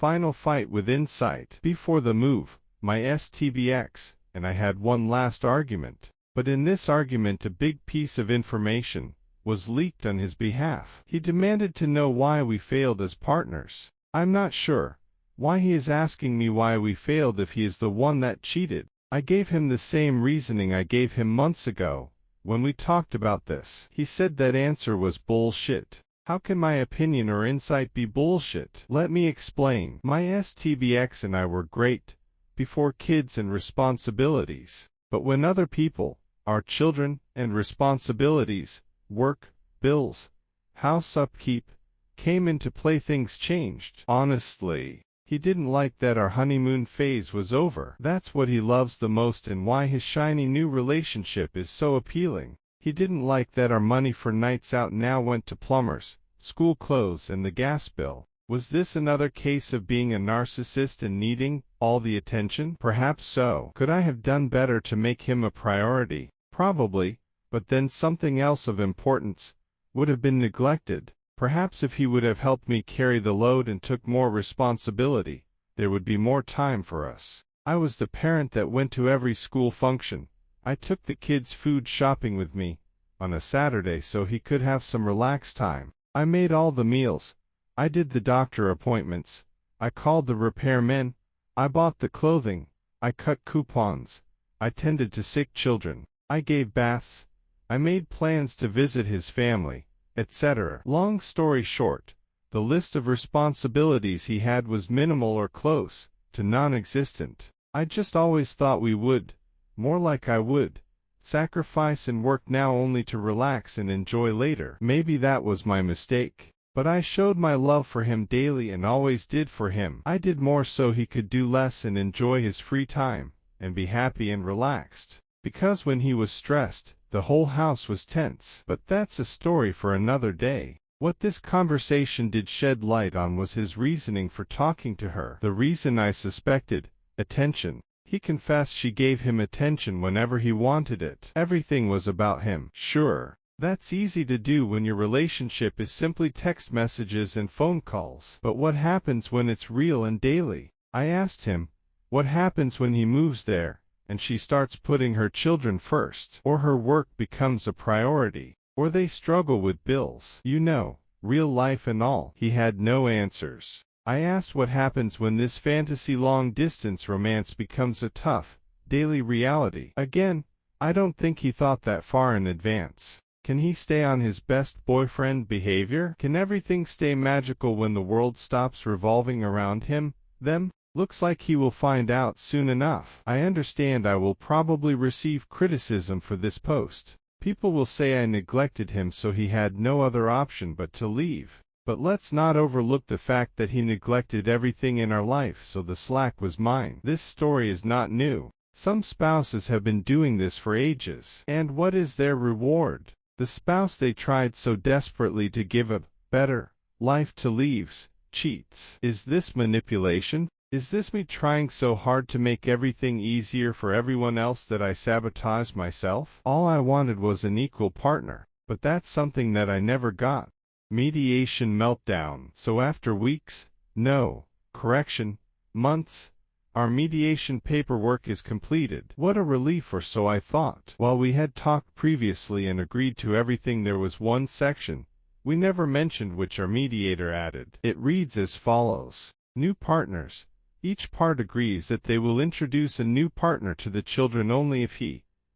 final fight with insight. Before the move, my STBX and I had one last argument. But in this argument a big piece of information was leaked on his behalf. He demanded to know why we failed as partners. I'm not sure why he is asking me why we failed if he is the one that cheated. I gave him the same reasoning I gave him months ago when we talked about this. He said that answer was bullshit. How can my opinion or insight be bullshit? Let me explain. My STBX and I were great before kids and responsibilities. But when other people, our children and responsibilities, work, bills, house upkeep, came into play, things changed. Honestly, he didn't like that our honeymoon phase was over. That's what he loves the most and why his shiny new relationship is so appealing. He didn't like that our money for nights out now went to plumbers, school clothes and the gas bill. Was this another case of being a narcissist and needing all the attention? Perhaps so. Could I have done better to make him a priority? Probably, but then something else of importance would have been neglected. Perhaps if he would have helped me carry the load and took more responsibility, there would be more time for us. I was the parent that went to every school function. I took the kids food shopping with me on a Saturday so he could have some relaxed time. I made all the meals. I did the doctor appointments. I called the repairmen. I bought the clothing. I cut coupons. I tended to sick children. I gave baths. I made plans to visit his family, etc. Long story short, the list of responsibilities he had was minimal or close to non-existent. I just always thought we would, more like I would, sacrifice and work now only to relax and enjoy later. Maybe that was my mistake. But I showed my love for him daily and always did for him. I did more so he could do less and enjoy his free time and be happy and relaxed. Because when he was stressed, the whole house was tense. But that's a story for another day. What this conversation did shed light on was his reasoning for talking to her. The reason I suspected: attention. He confessed she gave him attention whenever he wanted it. Everything was about him. Sure, that's easy to do when your relationship is simply text messages and phone calls. But what happens when it's real and daily? I asked him, what happens when he moves there and she starts putting her children first, or her work becomes a priority, or they struggle with bills? You know, real life and all. He had no answers. I asked what happens when this fantasy long-distance romance becomes a tough, daily reality. Again, I don't think he thought that far in advance. Can he stay on his best boyfriend behavior? Can everything stay magical when the world stops revolving around him, them? Looks like he will find out soon enough. I understand I will probably receive criticism for this post. People will say I neglected him so he had no other option but to leave. But let's not overlook the fact that he neglected everything in our life, so the slack was mine. This story is not new. Some spouses have been doing this for ages. And what is their reward? The spouse they tried so desperately to give a better life to leaves, cheats. Is this manipulation? Is this me trying so hard to make everything easier for everyone else that I sabotage myself? All I wanted was an equal partner, but that's something that I never got. Mediation meltdown. So after weeks, no, correction, months, our mediation paperwork is completed. What a relief, or so I thought. While we had talked previously and agreed to everything, there was one section we never mentioned which our mediator added. It reads as follows: new partners. Each part agrees that they will introduce a new partner to the children only if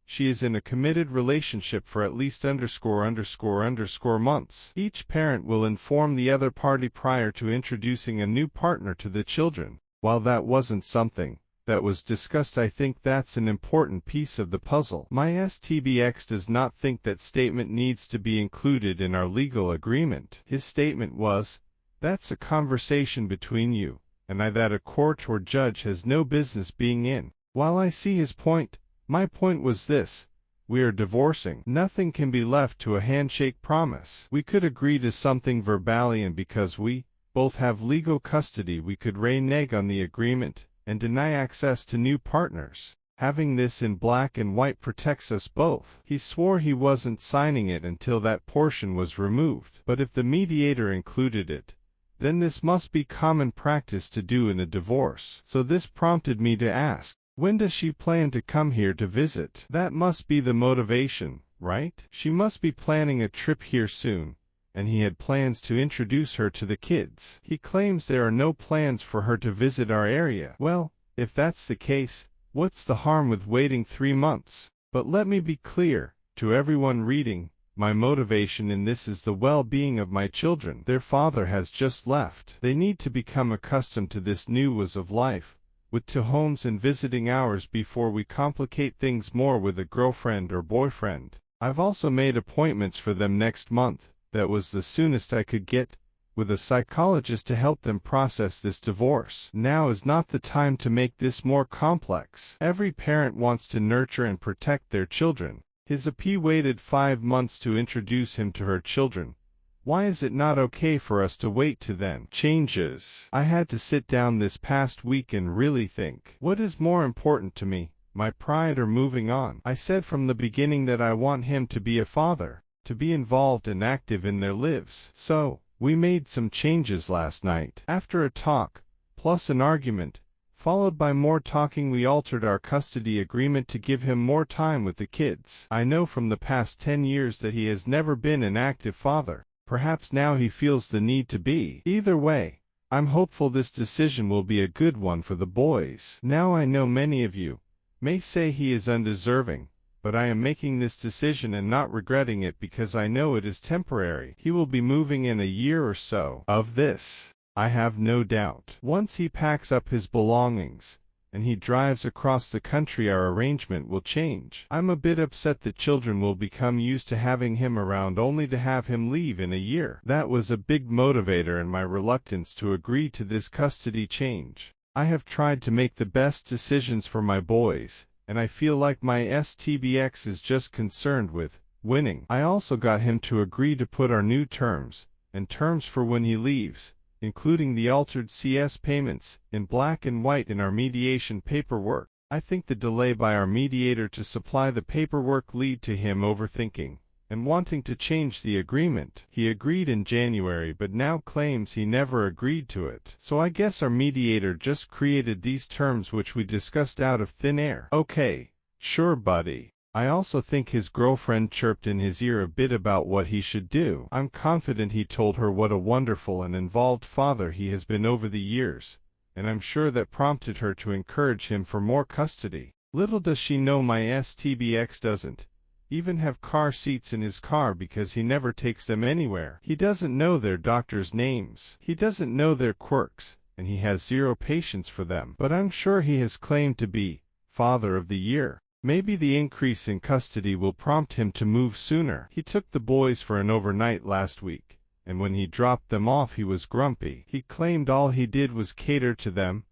she is in a committed relationship for at least ____ months. Each parent will inform the other party prior to introducing a new partner to the children. While that wasn't something that was discussed, I think that's an important piece of the puzzle. My STBX does not think that statement needs to be included in our legal agreement. His statement was, that's a conversation between you and I that a court or judge has no business being in. While I see his point, my point was this: we are divorcing. Nothing can be left to a handshake promise. We could agree to something verbally, and because we both have legal custody, we could renege on the agreement and deny access to new partners. Having this in black and white protects us both. He swore he wasn't signing it until that portion was removed. But if the mediator included it, then this must be common practice to do in a divorce. So this prompted me to ask, when does she plan to come here to visit? That must be the motivation, right? She must be planning a trip here soon, and he had plans to introduce her to the kids. He claims there are no plans for her to visit our area. Well, if that's the case, what's the harm with waiting 3 months? But let me be clear, to everyone reading, my motivation in this is the well-being of my children. Their father has just left. They need to become accustomed to this new ways of life, with 2 homes and visiting hours before we complicate things more with a girlfriend or boyfriend. I've also made appointments for them next month. That was the soonest I could get, with a psychologist to help them process this divorce. Now is not the time to make this more complex. Every parent wants to nurture and protect their children. His AP waited 5 months to introduce him to her children. Why is it not okay for us to wait to then? Changes. I had to sit down this past week and really think. What is more important to me, my pride or moving on? I said from the beginning that I want him to be a father, to be involved and active in their lives. So, we made some changes last night. After a talk, plus an argument, followed by more talking, we altered our custody agreement to give him more time with the kids. I know from the past 10 years that he has never been an active father. Perhaps now he feels the need to be. Either way, I'm hopeful this decision will be a good one for the boys. Now I know many of you may say he is undeserving, but I am making this decision and not regretting it because I know it is temporary. He will be moving in a year or so. Of this, I have no doubt. Once he packs up his belongings and he drives across the country, our arrangement will change. I'm a bit upset that children will become used to having him around only to have him leave in a year. That was a big motivator in my reluctance to agree to this custody change. I have tried to make the best decisions for my boys, and I feel like my STBX is just concerned with winning. I also got him to agree to put our new terms, and terms for when he leaves, including the altered CS payments, in black and white in our mediation paperwork. I think the delay by our mediator to supply the paperwork led to him overthinking and wanting to change the agreement. He agreed in January but now claims he never agreed to it. So I guess our mediator just created these terms which we discussed out of thin air. Okay, sure buddy. I also think his girlfriend chirped in his ear a bit about what he should do. I'm confident he told her what a wonderful and involved father he has been over the years, and I'm sure that prompted her to encourage him for more custody. Little does she know my STBX doesn't even have car seats in his car because he never takes them anywhere. He doesn't know their doctors' names. He doesn't know their quirks, and he has zero patience for them. But I'm sure he has claimed to be Father of the Year. Maybe the increase in custody will prompt him to move sooner. He took the boys for an overnight last week, and when he dropped them off he was grumpy. He claimed all he did was cater to them,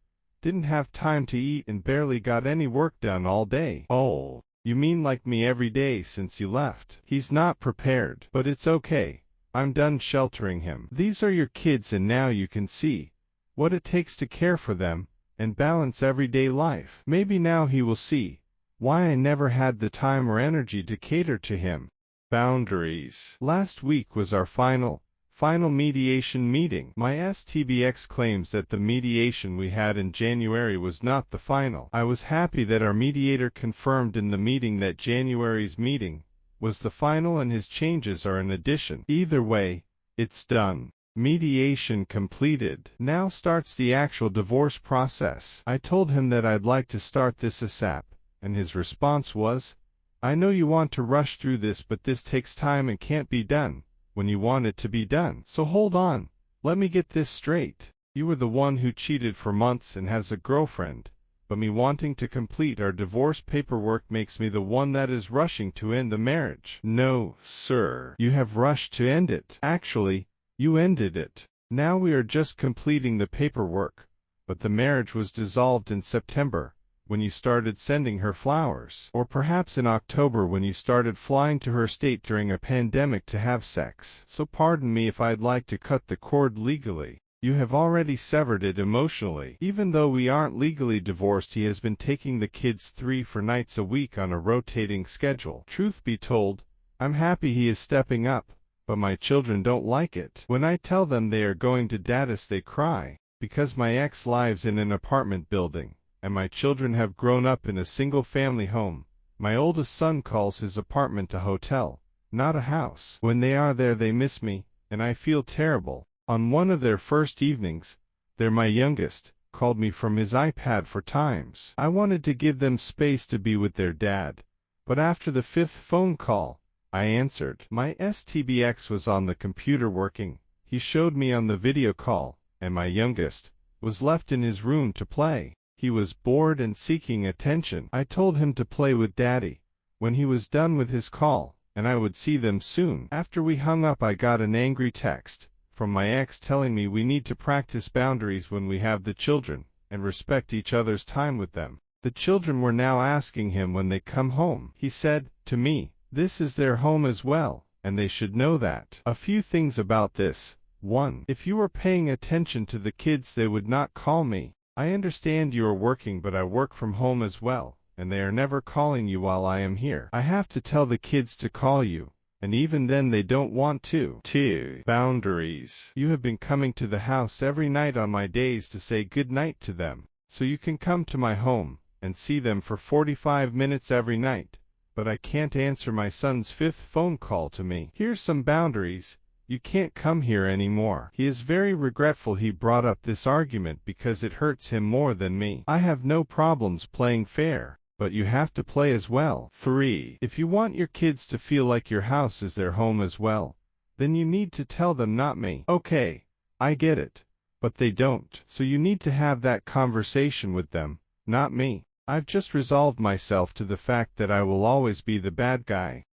didn't have time to eat and barely got any work done all day. Oh, you mean like me every day since you left? He's not prepared. But it's okay. I'm done sheltering him. These are your kids and now you can see what it takes to care for them and balance everyday life. Maybe now he will see why I never had the time or energy to cater to him. Boundaries. Last week was our final mediation meeting. My STBX claims that the mediation we had in January was not the final. I was happy that our mediator confirmed in the meeting that January's meeting was the final and his changes are an addition. Either way, it's done. Mediation completed. Now starts the actual divorce process. I told him that I'd like to start this ASAP, and his response was, I know you want to rush through this, but this takes time and can't be done when you want it to be done. So hold on, let me get this straight. You were the one who cheated for months and has a girlfriend, but me wanting to complete our divorce paperwork makes me the one that is rushing to end the marriage. No, sir. You have rushed to end it. Actually, you ended it. Now we are just completing the paperwork, but the marriage was dissolved in September, when you started sending her flowers. Or perhaps in October when you started flying to her state during a pandemic to have sex. So pardon me if I'd like to cut the cord legally. You have already severed it emotionally. Even though we aren't legally divorced, he has been taking the kids 3-4 nights a week on a rotating schedule. Truth be told, I'm happy he is stepping up, but my children don't like it. When I tell them they are going to Dad's, they cry, because my ex lives in an apartment building, and my children have grown up in a single-family home. My oldest son calls his apartment a hotel, not a house. When they are there, they miss me, and I feel terrible. On one of their first evenings, my youngest, called me from his iPad 4 times. I wanted to give them space to be with their dad, but after the 5th phone call, I answered. My STBX was on the computer working. He showed me on the video call, and my youngest was left in his room to play. He was bored and seeking attention. I told him to play with Daddy when he was done with his call, and I would see them soon. After we hung up, I got an angry text from my ex telling me we need to practice boundaries when we have the children, and respect each other's time with them. The children were now asking him when they come home. He said to me, this is their home as well, and they should know that. A few things about this. 1. If you were paying attention to the kids, they would not call me. I understand you are working, but I work from home as well, and they are never calling you while I am here. I have to tell the kids to call you, and even then they don't want to. 2. Boundaries. You have been coming to the house every night on my days to say good night to them, so you can come to my home and see them for 45 minutes every night, but I can't answer my son's 5th phone call to me. Here's some boundaries. You can't come here anymore. He is very regretful he brought up this argument because it hurts him more than me. I have no problems playing fair, but you have to play as well. 3. If you want your kids to feel like your house is their home as well, then you need to tell them, not me. Okay, I get it, but they don't. So you need to have that conversation with them, not me. I've just resolved myself to the fact that I will always be the bad guy.